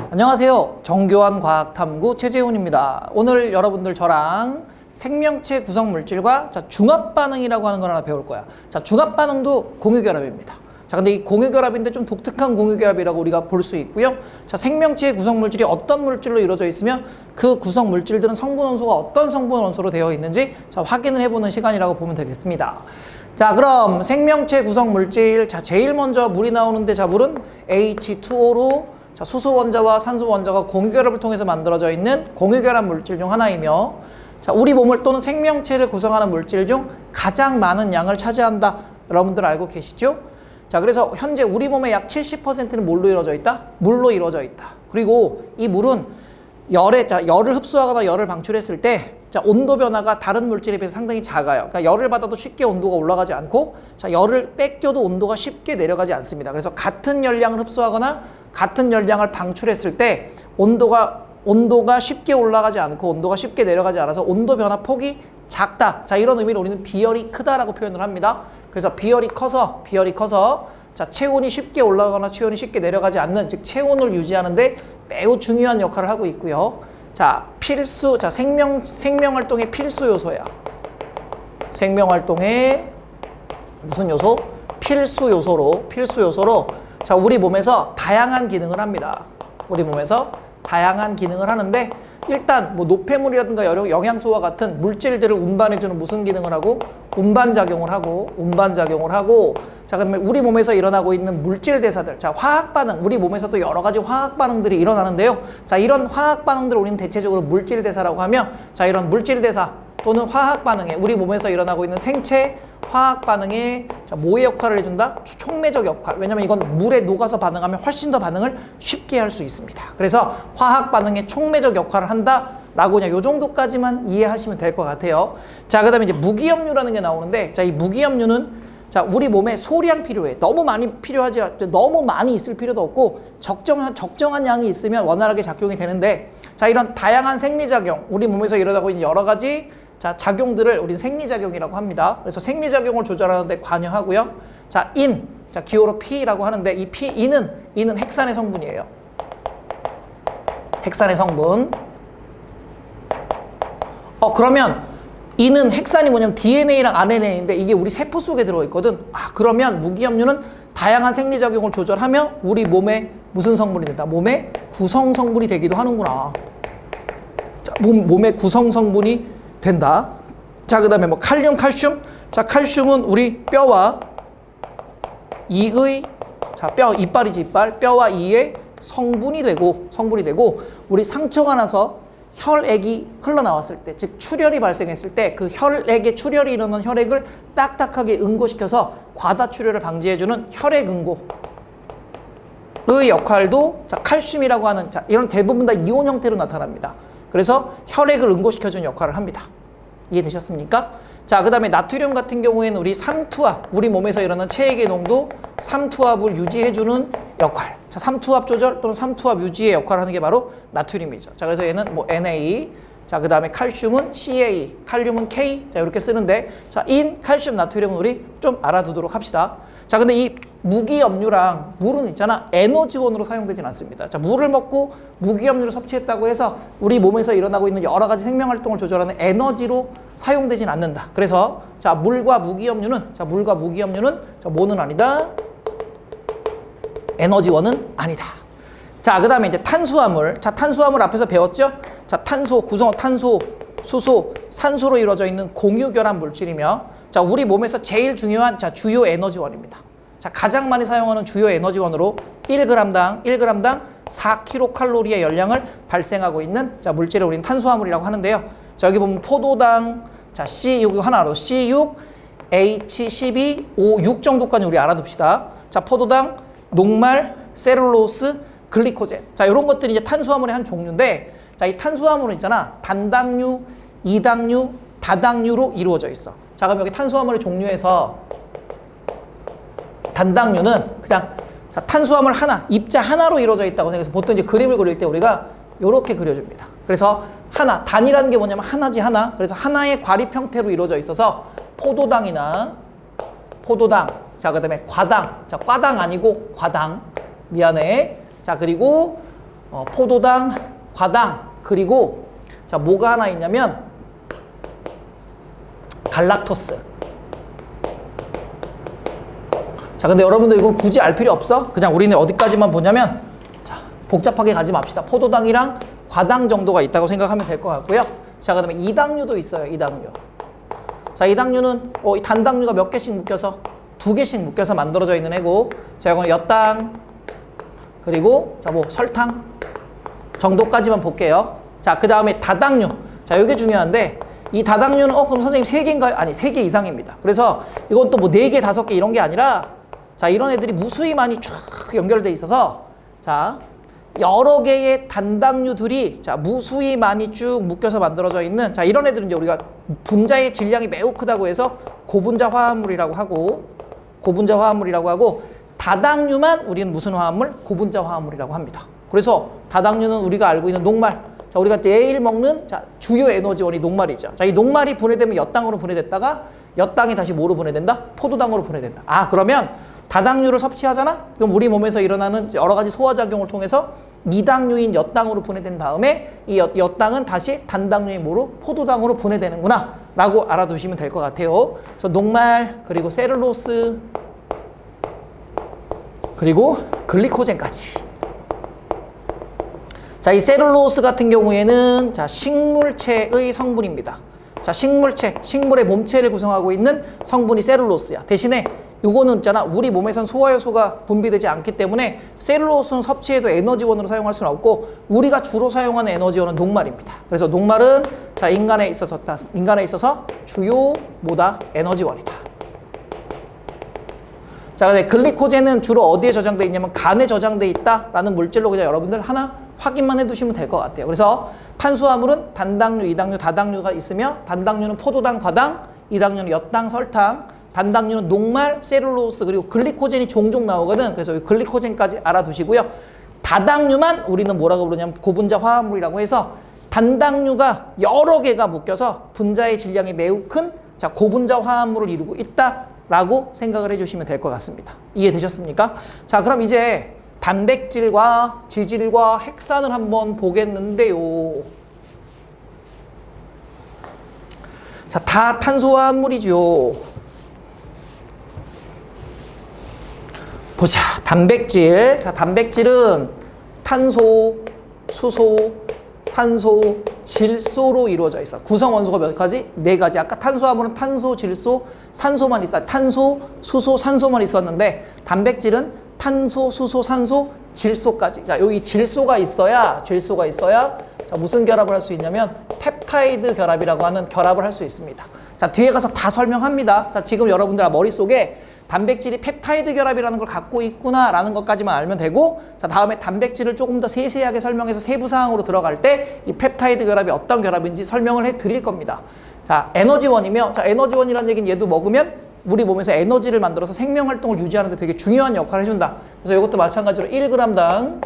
안녕하세요. 정교한 과학탐구 최재훈입니다. 오늘 여러분들 저랑 생명체 구성 물질과 중합반응이라고 하는 걸 하나 배울 거야. 자, 중합반응도 공유결합입니다. 자, 근데 이 공유결합인데 좀 독특한 공유결합이라고 우리가 볼 수 있고요. 자, 생명체의 구성 물질이 어떤 물질로 이루어져 있으며 그 구성 물질들은 성분 원소가 어떤 성분 원소로 되어 있는지 확인을 해보는 시간이라고 보면 되겠습니다. 자, 그럼 생명체 구성 물질, 자, 제일 먼저 물이 나오는데, 자, 물은 H2O로 수소 원자와 산소 원자가 공유결합을 통해서 만들어져 있는 공유결합 물질 중 하나이며, 자, 우리 몸을 또는 생명체를 구성하는 물질 중 가장 많은 양을 차지한다. 여러분들 알고 계시죠? 자, 그래서 현재 우리 몸의 약 70%는 뭘로 이루어져 있다? 물로 이루어져 있다. 그리고 이 물은 열을 흡수하거나 열을 방출했을 때, 자, 온도 변화가 다른 물질에 비해서 상당히 작아요. 그러니까 열을 받아도 쉽게 온도가 올라가지 않고, 자, 열을 뺏겨도 온도가 쉽게 내려가지 않습니다. 그래서 같은 열량을 흡수하거나 같은 열량을 방출했을 때 온도가 쉽게 올라가지 않고 온도가 쉽게 내려가지 않아서 온도 변화 폭이 작다. 자, 이런 의미로 우리는 비열이 크다라고 표현을 합니다. 그래서 비열이 커서 자, 체온이 쉽게 올라가거나 체온이 쉽게 내려가지 않는, 즉 체온을 유지하는데 매우 중요한 역할을 하고 있고요. 자, 생명 활동의 필수 요소야. 생명 활동의 무슨 요소? 필수 요소로 자, 우리 몸에서 다양한 기능을 합니다. 우리 몸에서 다양한 기능을 하는데, 일단 노폐물이라든가 영양소와 같은 물질들을 운반해주는 무슨 기능을 하고? 운반작용을 하고, 자, 그다음에 우리 몸에서 일어나고 있는 물질 대사들, 자, 화학 반응, 우리 몸에서도 여러 가지 화학 반응들이 일어나는데요. 자, 이런 화학 반응들을 우리는 대체적으로 물질 대사라고 하며, 자, 이런 물질 대사 또는 화학 반응에 우리 몸에서 일어나고 있는 생체 화학 반응에, 자, 뭐의 역할을 해준다? 촉매적 역할. 왜냐면 이건 물에 녹아서 반응하면 훨씬 더 반응을 쉽게 할 수 있습니다. 그래서 화학 반응에 촉매적 역할을 한다라고 그냥 요 정도까지만 이해하시면 될 것 같아요. 자, 그다음에 이제 무기염류라는 게 나오는데, 자, 이 무기염류는, 자, 우리 몸에 소량 필요해. 너무 많이 필요하지, 너무 많이 있을 필요도 없고 적정한 양이 있으면 원활하게 작용이 되는데, 자, 이런 다양한 생리작용, 우리 몸에서 일어나고 있는 여러 가지, 자, 작용들을 우리는 생리작용이라고 합니다. 그래서 생리작용을 조절하는 데 관여하고요. 자, 자, 기호로 P라고 하는데, 이 이는 핵산의 성분이에요. 핵산의 성분. 그러면 이는 핵산이 뭐냐면 DNA랑 RNA인데 이게 우리 세포 속에 들어있거든. 그러면 무기염류는 다양한 생리작용을 조절하며 우리 몸에 무슨 성분이 된다? 몸의 구성 성분이 되기도 하는구나. 자, 몸의 구성 성분이 된다. 자, 그 다음에 칼슘. 자, 칼슘은 우리 뼈와 이의, 자, 뼈와 이의 성분이 되고, 우리 상처가 나서 혈액이 흘러나왔을 때, 즉 출혈이 발생했을 때 그 혈액에 출혈이 일어난 혈액을 딱딱하게 응고시켜서 과다 출혈을 방지해주는 혈액응고의 역할도, 자, 칼슘이라고 하는, 자, 이런 대부분 다 이온 형태로 나타납니다. 그래서 혈액을 응고시켜주는 역할을 합니다. 이해되셨습니까? 자, 그 다음에 나트륨 같은 경우에는 우리 삼투압, 우리 몸에서 일어나는 체액의 농도 삼투압을 유지해주는 역할. 자, 삼투압 조절 또는 삼투압 유지의 역할을 하는 게 바로 나트륨이죠. 자, 그래서 얘는 Na, 자, 그 다음에 칼슘은 Ca, 칼륨은 K, 자, 이렇게 쓰는데, 자, 칼슘, 나트륨은 우리 좀 알아두도록 합시다. 자, 근데 이 무기염류랑 물은 있잖아, 에너지원으로 사용되진 않습니다. 자, 물을 먹고 무기염류를 섭취했다고 해서 우리 몸에서 일어나고 있는 여러 가지 생명활동을 조절하는 에너지로 사용되진 않는다. 그래서, 자, 물과 무기염류는, 자, 뭐는 아니다? 에너지원은 아니다. 자, 그 다음에 이제 탄수화물. 자, 탄수화물 앞에서 배웠죠? 자, 탄소, 수소, 산소로 이루어져 있는 공유결합 물질이며, 자, 우리 몸에서 제일 중요한, 자, 주요 에너지원입니다. 자, 가장 많이 사용하는 주요 에너지원으로 1g당 4kcal의 열량을 발생하고 있는, 자, 물질을 우리는 탄수화물이라고 하는데요. 자, 여기 보면 포도당, 자, C6 하나로 C6, H12, O6 정도까지 우리 알아둡시다. 자, 포도당, 녹말, 셀룰로스, 글리코젠. 자, 이런 것들이 이제 탄수화물의 한 종류인데, 자, 이 탄수화물은 있잖아, 단당류, 이당류, 다당류로 이루어져 있어. 자, 그럼 여기 탄수화물의 종류에서 단당류는 그냥, 자, 탄수화물 하나, 입자 하나로 이루어져 있다고 생각해서 보통 이제 그림을 그릴 때 우리가 이렇게 그려줍니다. 그래서 하나, 단이라는 게 뭐냐면 하나지 하나. 그래서 하나의 과립 형태로 이루어져 있어서 포도당, 자, 그 다음에 과당. 자, 과당 아니고 과당. 미안해. 자, 그리고 포도당, 과당. 그리고 자, 뭐가 하나 있냐면 갈락토스. 자, 근데 여러분들 이건 굳이 알 필요 없어. 그냥 우리는 어디까지만 보냐면, 자, 복잡하게 가지 맙시다. 포도당이랑 과당 정도가 있다고 생각하면 될 것 같고요. 자, 그 다음에 이당류도 있어요. 이당류. 자, 이당류는 이 단당류가 몇 개씩 묶여서 2개씩 묶여서 만들어져 있는 애고, 자, 이거는 엿당, 그리고 자, 뭐 설탕 정도까지만 볼게요. 자, 그 다음에 다당류. 자, 이게 중요한데, 이 다당류는 그럼 선생님 3개인가요? 아니, 3개 이상입니다. 그래서 이건 또 뭐 4개, 5개 이런 게 아니라, 자, 이런 애들이 무수히 많이 쭉 연결돼 있어서, 자, 여러 개의 단당류들이 자, 무수히 많이 쭉 묶여서 만들어져 있는, 자, 이런 애들은 이제 우리가 분자의 질량이 매우 크다고 해서 고분자 화합물이라고 하고, 다당류만 우리는 무슨 화합물? 고분자 화합물이라고 합니다. 그래서 다당류는 우리가 알고 있는 녹말. 자, 우리가 매일 먹는 자, 주요 에너지원이 녹말이죠. 자, 이 녹말이 분해되면 엿당으로 분해됐다가 엿당이 다시 뭐로 분해된다? 포도당으로 분해된다. 아, 그러면 다당류를 섭취하잖아? 그럼 우리 몸에서 일어나는 여러 가지 소화작용을 통해서 미당류인 엿당으로 분해된 다음에 이 엿당은 다시 단당류인 뭐로? 포도당으로 분해되는구나 라고 알아두시면 될 것 같아요. 그래서 녹말, 그리고 셀룰로스, 그리고 글리코젠까지. 자, 이 셀룰로스 같은 경우에는 자, 식물체의 성분입니다. 자, 식물의 몸체를 구성하고 있는 성분이 셀룰로스야. 대신에 요거는 있잖아, 우리 몸에선 소화효소가 분비되지 않기 때문에 셀룰로스는 섭취해도 에너지원으로 사용할 수는 없고, 우리가 주로 사용하는 에너지원은 녹말입니다. 그래서 녹말은 자, 인간에 있어서 주요 뭐다? 에너지원이다. 자, 근데 글리코젠은 주로 어디에 저장돼 있냐면 간에 저장돼 있다라는 물질로 그냥 여러분들 하나 확인만 해두시면 될 것 같아요. 그래서 탄수화물은 단당류, 이당류, 다당류가 있으며, 단당류는 포도당, 과당, 이당류는 엿당, 설탕, 단당류는 녹말, 셀룰로스, 그리고 글리코젠이 종종 나오거든. 그래서 이 글리코젠까지 알아두시고요. 다당류만 우리는 뭐라고 부르냐면 고분자 화합물이라고 해서, 단당류가 여러 개가 묶여서 분자의 질량이 매우 큰 자, 고분자 화합물을 이루고 있다라고 생각을 해주시면 될 것 같습니다. 이해되셨습니까? 자, 그럼 이제 단백질과 지질과 핵산을 한번 보겠는데요. 자, 다 탄수화물이죠. 보자, 단백질. 자, 단백질은 탄소, 수소, 산소, 질소로 이루어져 있어. 구성 원소가 몇 가지? 4가지. 아까 탄수화물은 탄소, 질소, 산소만 있어. 탄소, 수소, 산소만 있었는데, 단백질은 탄소, 수소, 산소, 질소까지. 자, 여기 질소가 있어야 자, 무슨 결합을 할 수 있냐면 펩타이드 결합이라고 하는 결합을 할 수 있습니다. 자, 뒤에 가서 다 설명합니다. 자, 지금 여러분들 머릿속에 단백질이 펩타이드 결합이라는 걸 갖고 있구나라는 것까지만 알면 되고, 자, 다음에 단백질을 조금 더 세세하게 설명해서 세부 사항으로 들어갈 때 이 펩타이드 결합이 어떤 결합인지 설명을 해 드릴 겁니다. 자, 에너지원이며, 자, 에너지원이라는 얘기는 얘도 먹으면 우리 몸에서 에너지를 만들어서 생명 활동을 유지하는 데 되게 중요한 역할을 해준다. 그래서 이것도 마찬가지로 1g당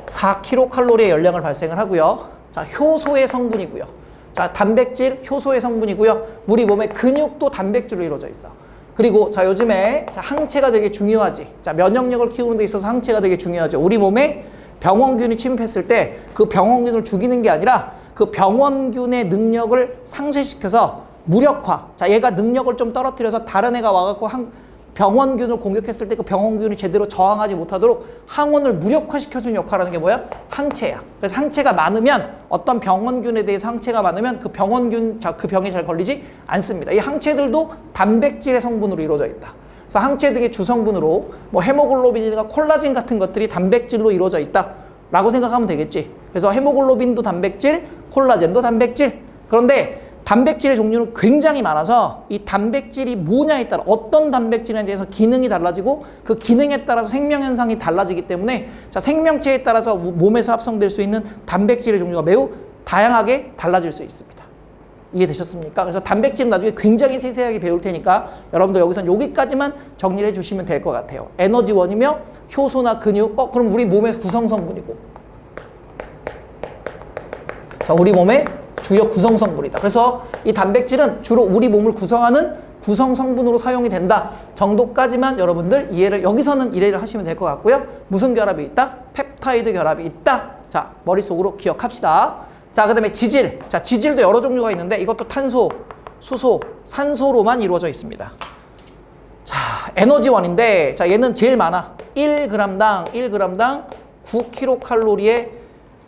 4kcal의 열량을 발생을 하고요. 자, 효소의 성분이고요. 자, 단백질, 효소의 성분이고요. 우리 몸의 근육도 단백질로 이루어져 있어. 그리고 자, 요즘에 자, 항체가 되게 중요하지. 자, 면역력을 키우는 데 있어서 항체가 되게 중요하죠. 우리 몸에 병원균이 침입했을 때 그 병원균을 죽이는 게 아니라 그 병원균의 능력을 상쇄시켜서 무력화. 자, 얘가 능력을 좀 떨어뜨려서 다른 애가 와갖고 병원균을 공격했을 때 그 병원균이 제대로 저항하지 못하도록 항원을 무력화시켜주는 역할을 하는 게 뭐야? 항체야. 그래서 항체가 많으면, 어떤 병원균에 대해서 항체가 많으면 그 병원균, 그 병에 잘 걸리지 않습니다. 이 항체들도 단백질의 성분으로 이루어져 있다. 그래서 항체 등의 주성분으로 뭐 헤모글로빈이나 콜라겐 같은 것들이 단백질로 이루어져 있다라고 생각하면 되겠지. 그래서 헤모글로빈도 단백질, 콜라겐도 단백질. 그런데 단백질의 종류는 굉장히 많아서 이 단백질이 뭐냐에 따라, 어떤 단백질에 대해서 기능이 달라지고 그 기능에 따라서 생명현상이 달라지기 때문에, 자, 생명체에 따라서 몸에서 합성될 수 있는 단백질의 종류가 매우 다양하게 달라질 수 있습니다. 이해되셨습니까? 그래서 단백질은 나중에 굉장히 세세하게 배울 테니까 여러분도 여기서 여기까지만 정리를 해주시면 될 것 같아요. 에너지원이며 효소나 근육, 그럼 우리 몸의 구성성분이고, 자, 우리 몸의 주요 구성성분이다. 그래서 이 단백질은 주로 우리 몸을 구성하는 구성 성분으로 사용이 된다 정도까지만 여러분들 이해를 여기서는 이해를 하시면 될 것 같고요. 무슨 결합이 있다? 펩타이드 결합이 있다. 자, 머릿속으로 기억합시다. 자, 그 다음에 지질. 자, 지질도 여러 종류가 있는데 이것도 탄소, 수소, 산소로만 이루어져 있습니다. 자, 에너지원인데 자, 얘는 제일 많아. 1g당 9kcal의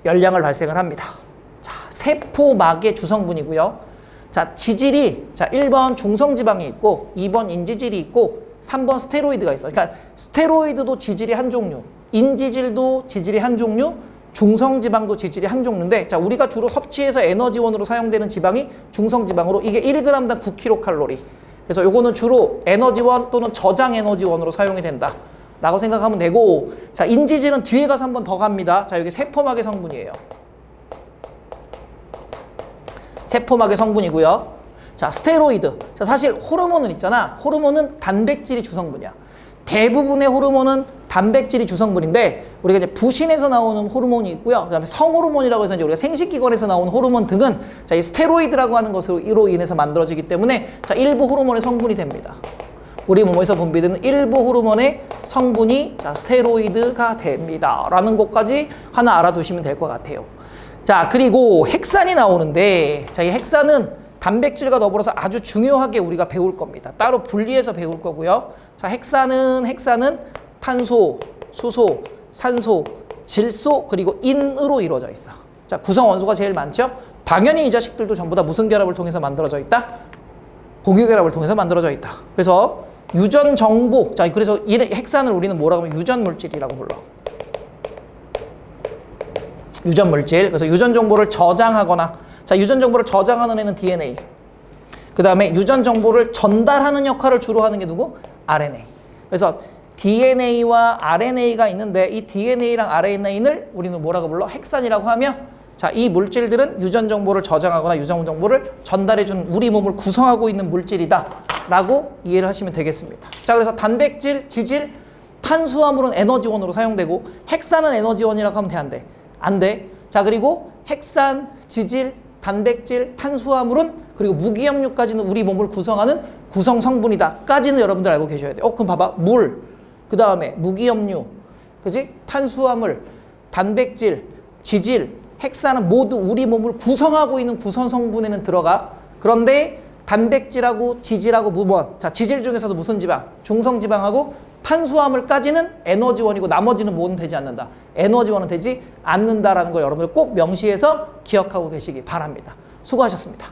열량을 발생을 합니다. 자, 세포막의 주성분이고요. 자, 지질이 자 1번 중성지방이 있고 2번 인지질이 있고 3번 스테로이드가 있어. 그러니까 스테로이드도 지질이 한 종류, 인지질도 지질이 한 종류, 중성지방도 지질이 한 종류인데 자, 우리가 주로 섭취해서 에너지원으로 사용되는 지방이 중성지방으로 이게 1g당 9kcal. 그래서 요거는 주로 에너지원 또는 저장 에너지원으로 사용이 된다 라고 생각하면 되고, 자, 인지질은 뒤에 가서 한 번 더 갑니다. 자, 여기 세포막의 성분이에요. 세포막의 성분이고요. 자, 스테로이드. 자, 사실 호르몬은 있잖아. 호르몬은 단백질이 주성분이야. 대부분의 호르몬은 단백질이 주성분인데 우리가 이제 부신에서 나오는 호르몬이 있고요. 그다음에 성호르몬이라고 해서 이제 우리가 생식기관에서 나오는 호르몬 등은 자, 이 스테로이드라고 하는 것으로 인해서 만들어지기 때문에 자, 일부 호르몬의 성분이 됩니다. 우리 몸에서 분비되는 일부 호르몬의 성분이 자, 스테로이드가 됩니다. 라는 것까지 하나 알아두시면 될 것 같아요. 자, 그리고 핵산이 나오는데 자, 이 핵산은 단백질과 더불어서 아주 중요하게 우리가 배울 겁니다. 따로 분리해서 배울 거고요. 자, 핵산은 탄소, 수소, 산소, 질소, 그리고 인으로 이루어져 있어. 자, 구성 원소가 제일 많죠? 당연히 이 자식들도 전부 다 무슨 결합을 통해서 만들어져 있다? 공유 결합을 통해서 만들어져 있다. 그래서 유전 정보, 자, 그래서 이 핵산을 우리는 뭐라고 하면 유전 물질이라고 불러. 유전 물질. 그래서 유전 정보를 저장하거나, 자, 유전 정보를 저장하는 애는 DNA. 그 다음에 유전 정보를 전달하는 역할을 주로 하는 게 누구? RNA. 그래서 DNA와 RNA가 있는데 이 DNA랑 RNA를 우리는 뭐라고 불러? 핵산이라고 하며, 자, 이 물질들은 유전 정보를 저장하거나 유전 정보를 전달해준 우리 몸을 구성하고 있는 물질이다 라고 이해를 하시면 되겠습니다. 자, 그래서 단백질, 지질, 탄수화물은 에너지원으로 사용되고 핵산은 에너지원이라고 하면 돼, 안 돼? 안 돼. 자, 그리고 핵산, 지질, 단백질, 탄수화물은 그리고 무기염류까지는 우리 몸을 구성하는 구성 성분이다 까지는 여러분들 알고 계셔야 돼요. 그럼 봐봐. 물, 그 다음에 무기염류, 그지? 탄수화물, 단백질, 지질, 핵산은 모두 우리 몸을 구성하고 있는 구성 성분에는 들어가. 그런데 단백질하고 지질하고 무번. 자, 지질 중에서도 무슨 지방? 중성지방하고 탄수화물까지는 에너지원이고 나머지는 뭐는 되지 않는다. 에너지원은 되지 않는다라는 걸 여러분들 꼭 명시해서 기억하고 계시기 바랍니다. 수고하셨습니다.